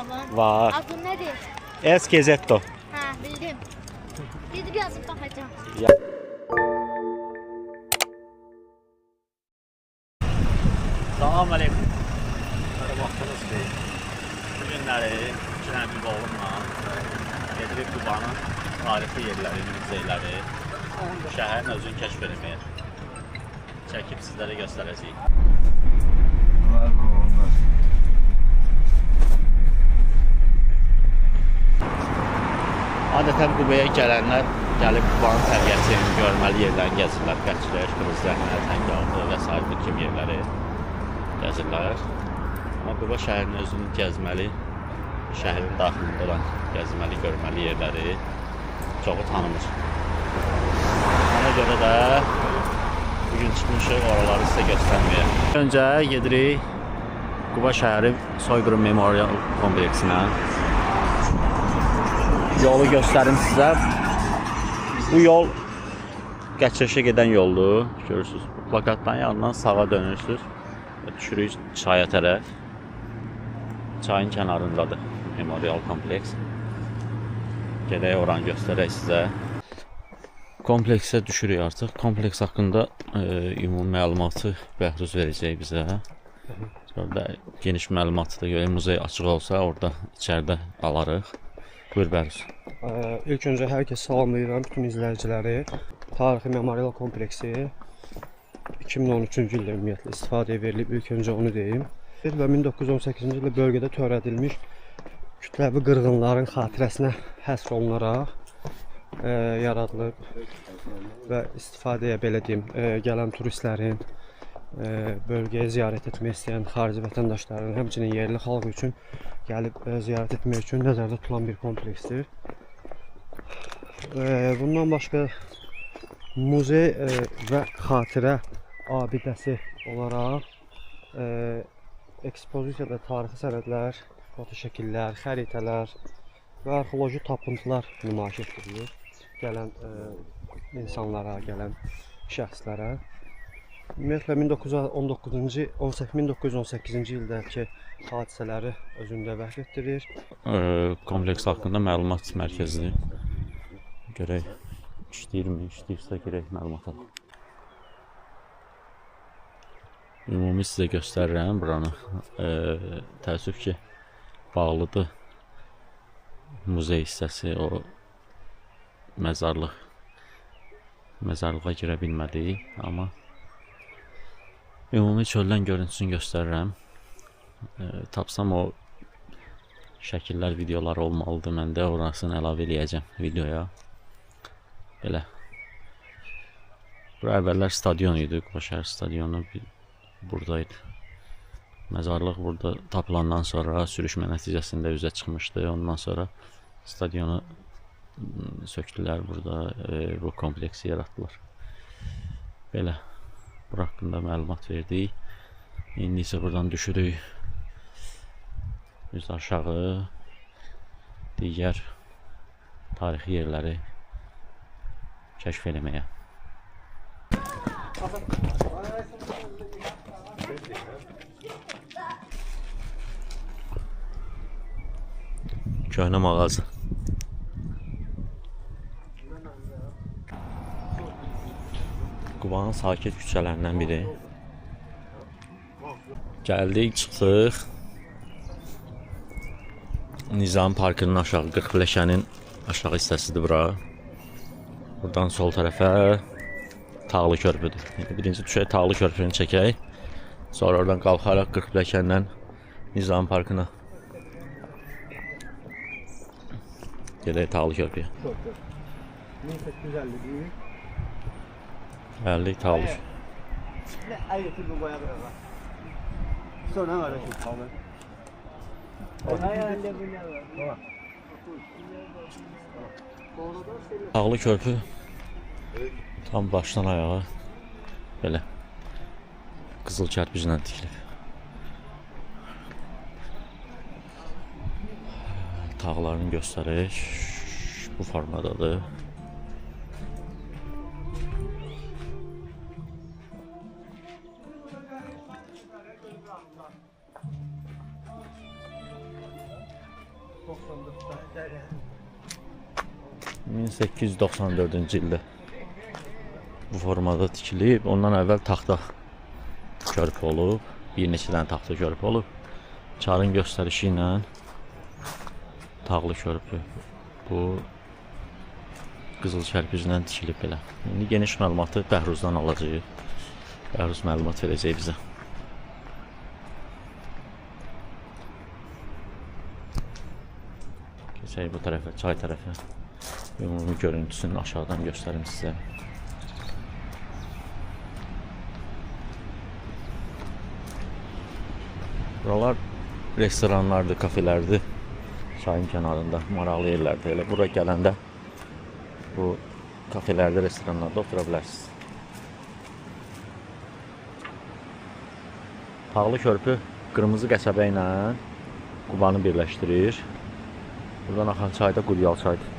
Instagram'ın? Var. Adın nedir? Eskezetto. Ha, bildim. Gidip yazıp bakacağım. Salam aleyküm. Hadi baxdınız ki, bu günləri Cünəb bir oğlumla gedirik Qubanın tarixi yerləri, muzeyləri, şəhərin özünü kəşf etməyə. Çəkib sizlərə göstərəcəyik. Adətən Qubaya gələnlər gəlib Qubanın təbiətini, görməli yerlərini gəzirlər. Qəçlər, Qırızləhmər, Təngavlı və s. bu kimi yerləri gəzirlər. Amma Quba şəhərinin özünü gəzməli, şəhərin daxilində olan gəzməli, görməli yerləri çoxu tanımır. Ona görə də bugün çıxmışıq oraları sizə göstərməyə. Öncə gedirik Quba şəhəri Soyqırım Memorial kompleksinə. Yolu göstərim sizə. Bu yol Qəçərişə gedən yoldur. Görürsünüz, plakatdan yanından sağa dönürsünüz. Düşürük çaya tərəf. Çayın kənarındadır Memorial kompleks. Gedək oranı göstərək sizə. Kompleksə düşürük artıq. Kompleks haqqında ümumi məlumatı Bəhruz verəcək bizə. Orada geniş məlumatı da görək. Muzey açıq olsa orada içəridə alarıq. Buyur Bəhruz. İlk öncə hər kəs salamlayıram bütün izləyiciləri. Tarixi Memorial kompleksi 2013-cü ildə ümumiyyətlə istifadəyə verilib. İlk öncə onu deyim. Və 1918-ci ildə bölgədə törədilmiş kütləvi qırğınların xatirəsinə həsr olunaraq yaradılıb və istifadəyə belə deyim, gələn turistlərin, bölgəyə ziyarət etmək istəyən xarici vətəndaşların, həmçinin yerli xalq üçün gəlib ziyarət etmək üçün nəzərdə tutulan bir kompleksdir. Bundan başqa muzey və xatirə abidəsi olaraq ekspozisiyada tarixi sənədlər, foto şəkillər, xəritələr və arxeoloji tapıntılar nümayiş etdirilir gələn insanlara, gələn şəxslərə. Ümumiyyətlə 1918-ci ildəki hadisələri özündə vəsf etdirir. Kompleks haqqında məlumat mərkəzidir. Görək, işləyirmi, işləyirsə görək məlumat alaq. Ümumi sizə göstərirəm buranı. Təəssüf ki, bağlıdır muzey hissəsi, o məzarlığa girə bilmədik, amma ümumi çöldən görüntüsünü göstərirəm. Tapsam o şəkillər, videolar olmalıdır. Mən də orasını əlavə eləyəcəm videoya. Belə. Bura əvvəllər stadion idi. Quba şəhər stadionu buradaydı. Məzarlıq burada tapılandan sonra sürüşmə nəticəsində üzə çıxmışdı. Ondan sonra stadionu söktülər burada. Bu kompleksi yaratdılar. Belə. Bu haqqında məlumat verdik. İndi isə buradan düşürük biz aşağı digər tarixi yerləri kəşf eləməyə. Köhnə mağaza. Qubanın sakit küçələrindən biri. Gəldik, çıxdıq. Nizam Parkının aşağı, Qırxbiləşənin aşağı hissəsidir bura. Buradan sol tərəfə Tağlı körpüdür. Birinci düşək Tağlı körpünü çəkək. Sonra oradan qalxaraq Qırxbiləşəndən Nizam Parkına gedək Tağlı körpüyə. 1850 Gəldik Tağlı. Tağlı körpü tam başdan ayağa belə qızıl kərpiclə tikilib. Tağlarını göstərik. Bu formadadır. 1894-cü ildə bu formada tikilib. Ondan əvvəl taxta körpü olub. Bir neçə dənə taxta körpü olub. Çarın göstərişi ilə tağlı körpü. Bu qızıl kərpiclə tikilib belə. İndi geniş məlumatı Bəhruzdan alacağıq. Bəhruz məlumat verəcək bizə. Keçək bu tərəfə, çay tərəfə. Ümumi görüntüsünü aşağıdan göstərim sizə. Buralar restoranlardır, kafelerdir. Çayın kənarında maraqlı yerlərdir. Elə bura gələndə bu kafelerde, restoranlarda otura bilərsiniz. Tağlı körpü qırmızı qəsəbə ilə Qubanı birləşdirir. Buradan axan çay da Quryal çaydır.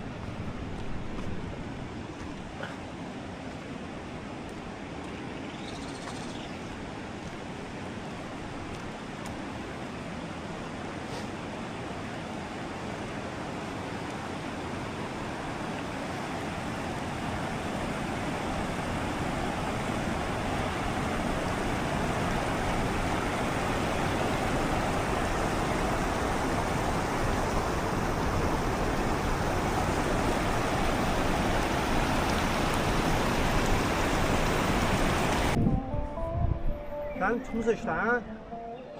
Sen tutmuş işte ha?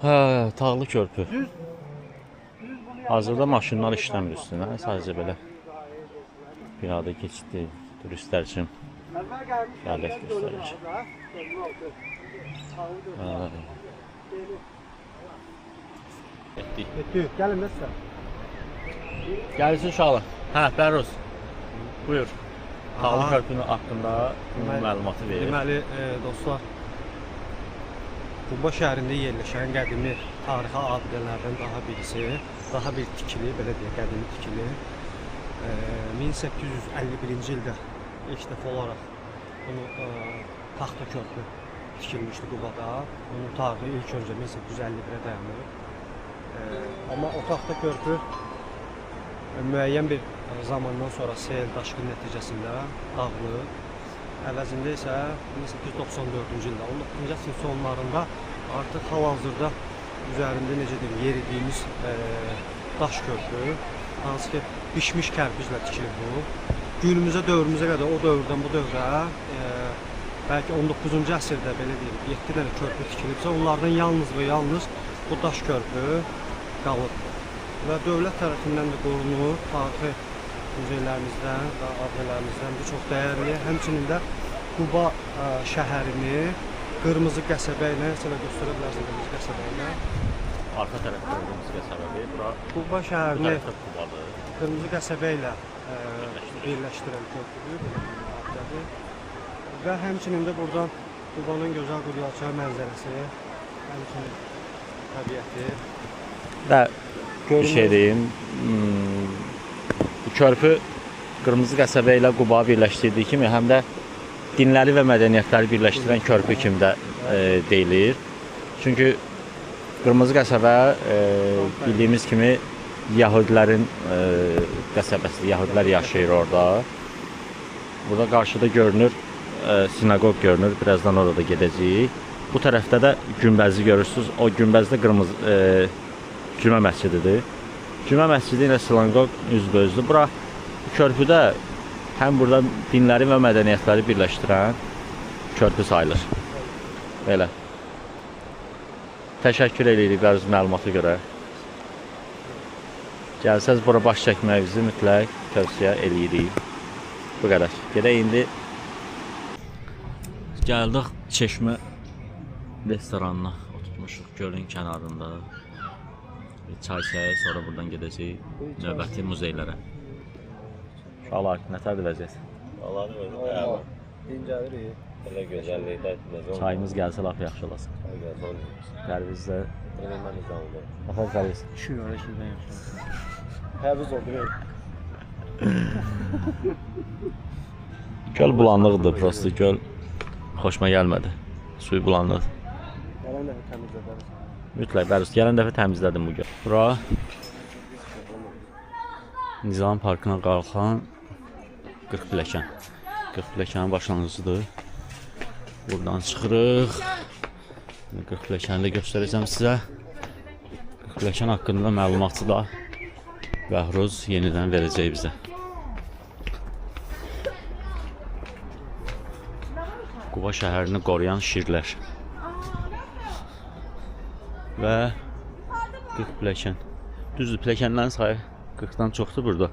Hə, tağlı körpü. Hazırda maşınlar işləmir üstünə. Sadəcə belə piyada keçidli turistlər üçün fəaliyyət göstərir. Getdik. Gelin mesela. Gəlsin uşaqlar. Hə, Bəhruz. Buyur. Tağlı körpünün haqqında məlumatı verir. Deməli, dostlar, Quba şəhərində yerləşən qədimi tarixi abidələrdən daha birisi, daha bir tikili, belə deyək, qədimi tikili. 1851-ci ildə ilk dəfə olaraq bunu taxta körpü tikilmişdi Qubada. Onun tarixi ilk öncə 1851-ə dayanır. Amma o taxta körpü müəyyən bir zamandan sonra sel, daşqın nəticəsində dağılıb. Əvəzində isə 1894-cü ildə, 19-cu əsrin sonlarında artıq hal-hazırda üzərində necə deyim, yeridiyimiz daş körpü, hansı ki pişmiş kərpiclə tikilir bu. Günümüzə, dövrümüzə qədər, o dövrdən bu dövrə bəlkə 19-cu əsrdə belə deyim, 7 dənə körpü tikilibsə, onlardan yalnız və yalnız bu daş körpü qalıb. Və dövlət tərəfindən də qorunur, tarixi muzeylərimizdən və abidələrimizdən bir çox dəyərli. Həmçinin də Quba şəhərini qırmızı qəsəbə ilə, sizə göstərə bilərsiniz qırmızı qəsəbə ilə. Arxa tərəfdə qırmızı qəsəbədir. Bura Quba şəhərini Qubadır. qırmızı qəsəbə ilə birləşdirən körpüdür. Və həmçinin də buradan Qubanın gözəl Quryal çayı mənzərəsi, həmçinin təbiəti. Və bir şey deyim. Bu körpü qırmızı qəsəbə ilə Quba birləşdirdiyi kimi həm də dinləri və mədəniyyətləri birləşdirən körpü kimi də deyilir. Çünki qırmızı qəsəbə bildiyimiz kimi Yahudilərin qəsəbəsidir. Yahudilər yaşayır orada. Burada qarşıda görünür sinagog görünür. Birazdan orada gedəcəyik. Bu tərəfdə də günbəzi görürsünüz. O günbəzdə qırmızı Cümə məscididir. Cümə məscidi ilə sinagog üzbəüzdür. Bura körpüdə həm burada dinləri və mədəniyyətləri birləşdirən körpü sayılır. Belə. Təşəkkür edirik bəzi məlumata görə. Gəlsəz bura baş çəkməyinizi mütləq tövsiyə edirik. Bu qədər. Gedək indi. Gəldik Çeşmə restoranına. Oturmuşuq gölün kənarında. Çay çayı, sonra buradan gedəcəyik növbəti muzeylərə. Uşaqlar, nətərdir vəziyyət? Allah'ın verdi. Dincəlirik. Elə gözəllikdə Çayımız gəlsə laf yaxşı olasın. Pərviz də... Mən izləmədim. Nəfər Pərviz? Şükür, öyle şeyden yaşamışsın. Həviz oldu. Göl bulanlıqdır, prosto göl xoşuma gəlmədi. Suyu bulanlıqdır. Gələn dəfə təmizlədəriz. Mütləq Pərviz, gələn dəfə təmizlədim bu göl. Bura Nizam Parkına qalxan 40 pilləkən. 40 pilləkənin başlanğıcıdır. Buradan çıxırıq. 40 pilləkəni də göstərəcəm sizə. 40 pilləkən haqqında məlumatı da Bəhruz yenidən verəcək bizə. Quba şəhərini qoruyan şirlər. Və 40 pilləkən. Düzdür, pilləkənlərin sayı 40-dan çoxdur burada.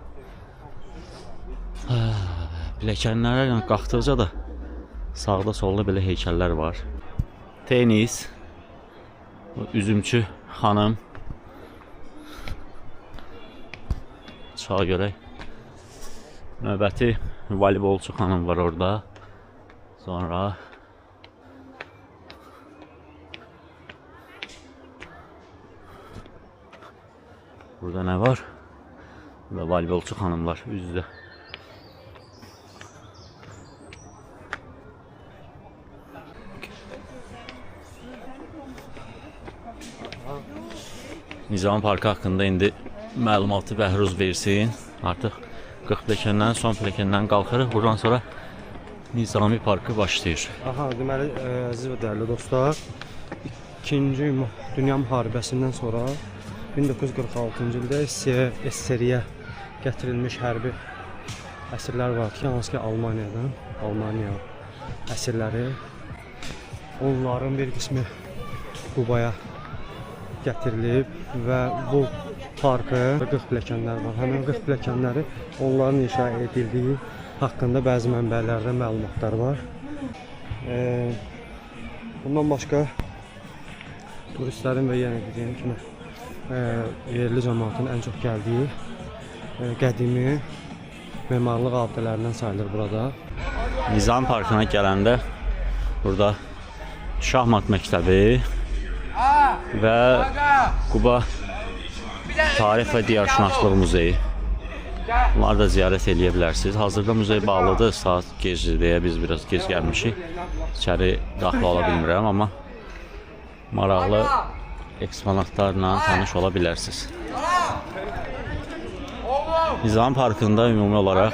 Pilləkənlərlə qalxdıqca da sağda solda belə heykəllər var. Tenis, üzümçü xanım. Sağa görək. Növbəti voleybolçu xanım var orada. Sonra burada nə var? Burada voleybolçu xanımlar üz-üzə. Nizam Parkı haqqında indi məlumatı Bəhruz versin. Artıq 40 pilləkəndən, son pilləkəndən qalxırıq. Buradan sonra Nizami Parkı başlayır. Aha, deməli, əziz və dəyərli dostlar, 2-ci Dünya müharibəsindən sonra 1946-cı ildə SSR-yə gətirilmiş hərbi əsirlər var ki, hansı ki Almaniya əsirləri. Onların bir qismi Qubaya gətirilib və bu parkı 40 pilləkənlər var. Həmin 40 pilləkənləri onların inşa edildiyi haqqında bəzi mənbələrdə məlumatlar var. Bundan başqa turistlərin və yenə dediyim kimi yerli cəmaatın ən çox gəldiyi qədimi memarlıq abidələrindən sayılır burada. Nizam Parkına gələndə burada şahmat məktəbi və Quba Tarix və Diyarşünaslıq Muzeyi. Bunları da ziyarət edə bilərsiniz. Hazırda muzey bağlıdır. Saat gecdir deyə biz biraz gec gəlmişik. İçəri daxil ola bilmirəm, amma maraqlı eksponatlarla tanış ola bilərsiniz. Nizam Parkında ümumi olaraq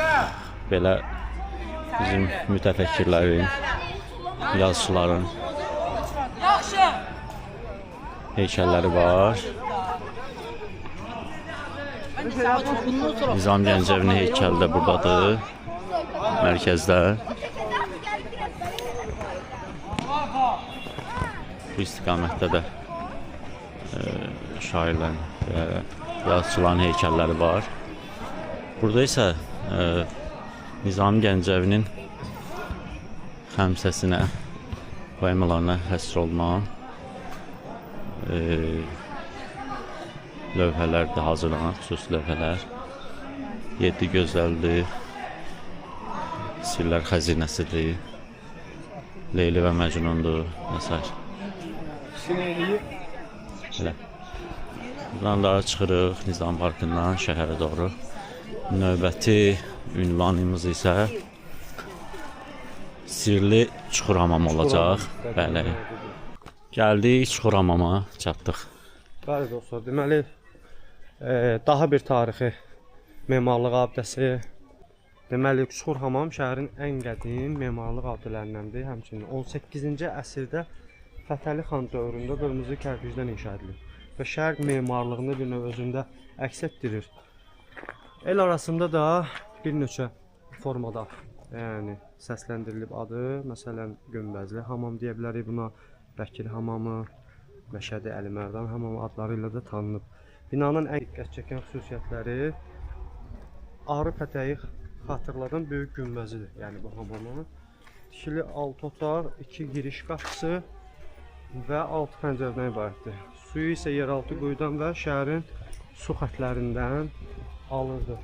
belə bizim mütəfəkkirlərin, yazıçıların heykəlləri var. Nizam Gəncəvinin heykəli də buradadır, mərkəzdə. Bu istiqamətdə də şairlərin, yazıçıların heykəlləri var. Burada isə Nizam Gəncəvinin xəmsəsinə, poemalarına həsr olunan lövhələr də hazırlanan xüsusi lövhələr. 7 gözəldir, Sirlər xəzinəsidir, Leyli və Məcnundur və s. Buradan da çıxırıq Nizam Parkından şəhərə doğru. Növbəti ünvanımız isə Sirli Çuxur Hamam olacaq. Bəli. Gəldik Çuxur Hamama, çatdıq. Bəli dostlar, deməli daha bir tarixi memarlıq abidəsi. Deməli Çuxur Hamam şəhərin ən qədim memarlıq abidələrindəndir. Həmçinin 18-ci əsrdə Fətəli xan dövründə qırmızı kərpicdən inşa edilib və şəhər memarlığını bir növ özündə əks etdirir. El arasında da bir neçə formada səsləndirilib adı. Məsələn, Günbəzli hamam deyə bilərik buna, Bəkir hamamı, Məşədi Əlimərdan hamamı adları ilə də tanınıb. Binanın ən diqqət çəkən xüsusiyyətləri arı pətəyi xatırladan böyük günbəzidir. Yəni bu hamamın tikili 6 otaq, 2 giriş qapısı və 6 pəncərədən ibarətdir. Suyu isə yeraltı quyudan və şəhərin su xətlərindən alırdı.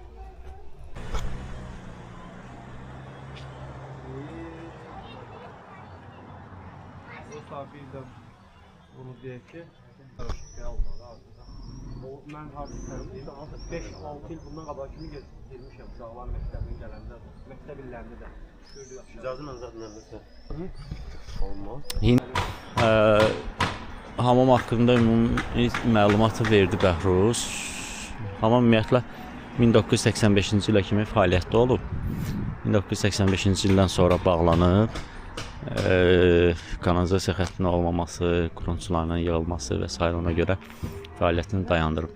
Bu sabilə bunu deyək ki, mən hardayım, 5-6 il bundan qabaq kimi girmişəm uşaqlar məktəbinin gələndə, məktəb illərində də. İcazə mənzərdən nəsə olmaz. Hamam haqqında ümumi məlumatı verdi Bəhruz. Hamam ümumiyyətlə 1985-ci ilə kimi fəaliyyətdə olub. 1985-ci ildən sonra bağlanıb. Kanalizasiya xəttinin olmaması, qurunçularının yığılması və sairəyə görə fəaliyyətini dayandırıb.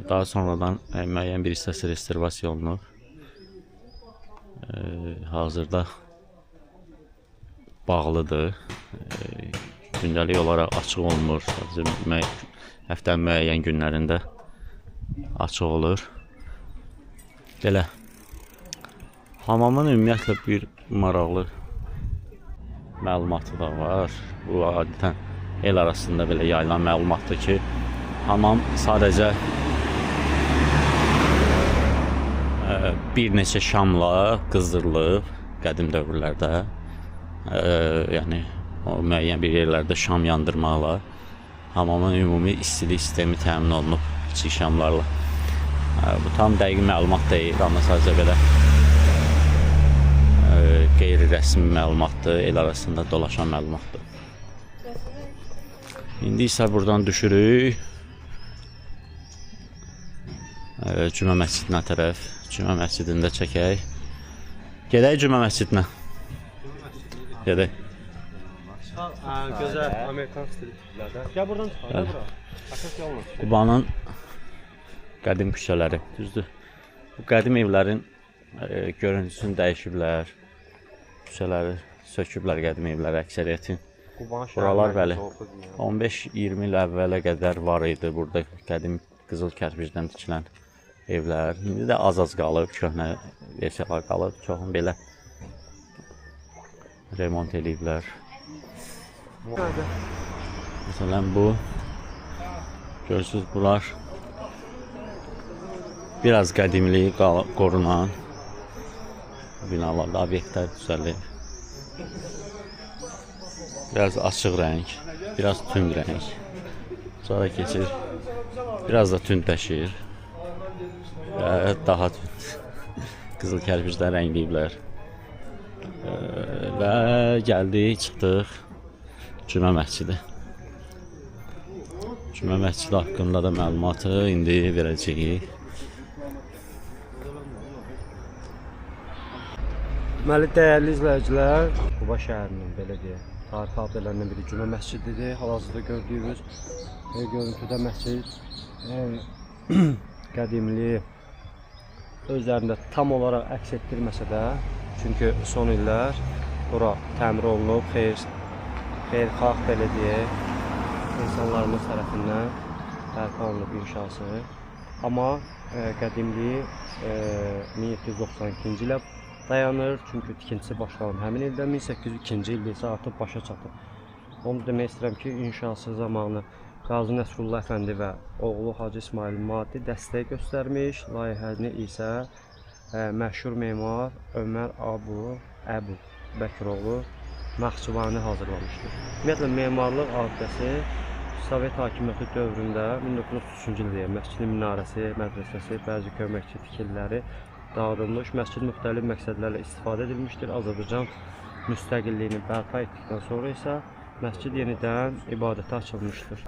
Daha sonradan müəyyən bir hissəsi restorasiya olunub. Hazırda bağlıdır. Gündəlik olaraq açıq olmur. Sadəcə həftənin müəyyən günlərində açıq olur. Belə. Hamamın ümumiyyətlə bir maraqlı məlumatı da var. Bu adətən el arasında belə yayılan məlumatdır ki, hamam sadəcə bir neçə şamla qızdırılıb qədim dövrlərdə. Yəni o müəyyən bir yerlərdə şam yandırmaqla hamamın ümumi istilik sistemi təmin olunub kiçik şamlarla. Bu tam dəqiq məlumat deyil, amma sadəcə belə qeyri-rəsmi məlumatdır, el arasında dolaşan məlumatdır. İndi isə buradan düşürük Cümə məscidinə tərəf. Cümə məscidində çəkək. Gedək Cümə məscidinə. Gedək. Gözəl Amerikan stillərdə. Gəl buradan çıxaq, gəl bura. Əsas yolun. Qubanın qədim küçələri, düzdür. Bu qədim evlərin görüntüsünü dəyişiblər. Küçələri söküblər qədim evləri əksəriyyətin. Buralar bəli 15-20 il əvvələ qədər var idi burada qədim qızıl kərpicdən tikilən evlər. İndi də az qalıb, köhnə versiyalar qalıb. Çoxunu belə remont eləyiblər. Məsələn bu görürsünüz, bunlar biraz qədimliyi qorunan binalarda obyektlər düzəlib. Biraz açıq rəng, biraz tünd rəng. Sonra keçir, biraz da tündləşir. Daha tünd qızıl kərpicdən rəngləyiblər. Və gəldik, çıxdıq Cümə məscidi. Cümə məscidi haqqında da məlumatı indi verəcəyik. Deməli, dəyərli izləyicilər, Quba şəhərinin belə deyək, tarixi abidələrindən biri Cümə məscididir. Hal-hazırda gördüyünüz görüntüdə məscid qədimliyi özlərində tam olaraq əks etdirməsə də, çünki son illər bura təmir olunub, xeyirxah belə deyək, insanlarımız tərəfindən bərpa olunub inşası. Amma qədimliyi 1792-ci ilə dayanır, çünki tikintisi başlanıb həmin ildə 1802-ci ildə isə artıq başa çatıb. Onu demək istəyirəm ki, inşası zamanı Qazi Nəsrullah Əfəndi və oğlu Hacı İsmail Maddi dəstək göstərmiş, layihəni isə məşhur memar Ömər Əbu Bəkiroğlu Naxçıvani hazırlamışdır. Ümumiyyətlə, memarlıq abidəsi Sovet hakimiyyəti dövründə 1933-cü ildə məscidin minarəsi, mədrəsəsi, bəzi köməkçi tikililəri dağıdılmış, məscid müxtəlif məqsədlərlə istifadə edilmişdir. Azərbaycan müstəqilliyini bərpa etdikdən sonra isə məscid yenidən ibadətə açılmışdır.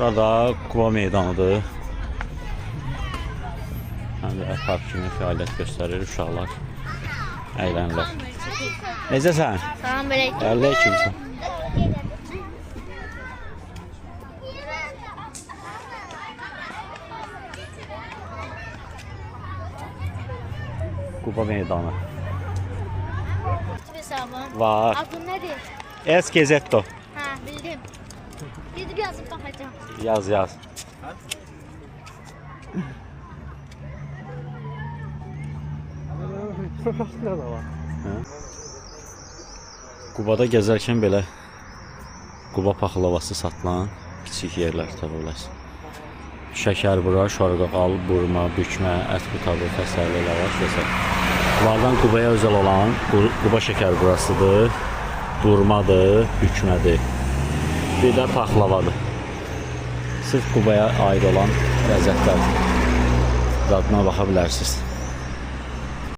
Burada Quba meydanıdır. Həm də park kimi fəaliyyət göstərir, uşaqlar əylənirlər. Necəsən? Salam aleyküm. Aleykümsən. Quba meydanı. Hesabın. Var. Adın nədir? Eskezetto. Hə, bildim. Gidib yazıb baxacağam. Yaz, yaz. Qubada gəzərkən belə Quba paxlavası satılan kiçik yerlər tapa bilərsiniz. Şəkər bura, şorqaqal, burma, bükmə, ət qutabı, fəsəli, lavaş və s. Bunlardan Qubaya özəl olan Quba şəkər burasıdır, burmadır, bükmədir. Bir də paxlavadır. Sırf Qubaya aid olan ləzzətlər dadına baxa bilərsiniz.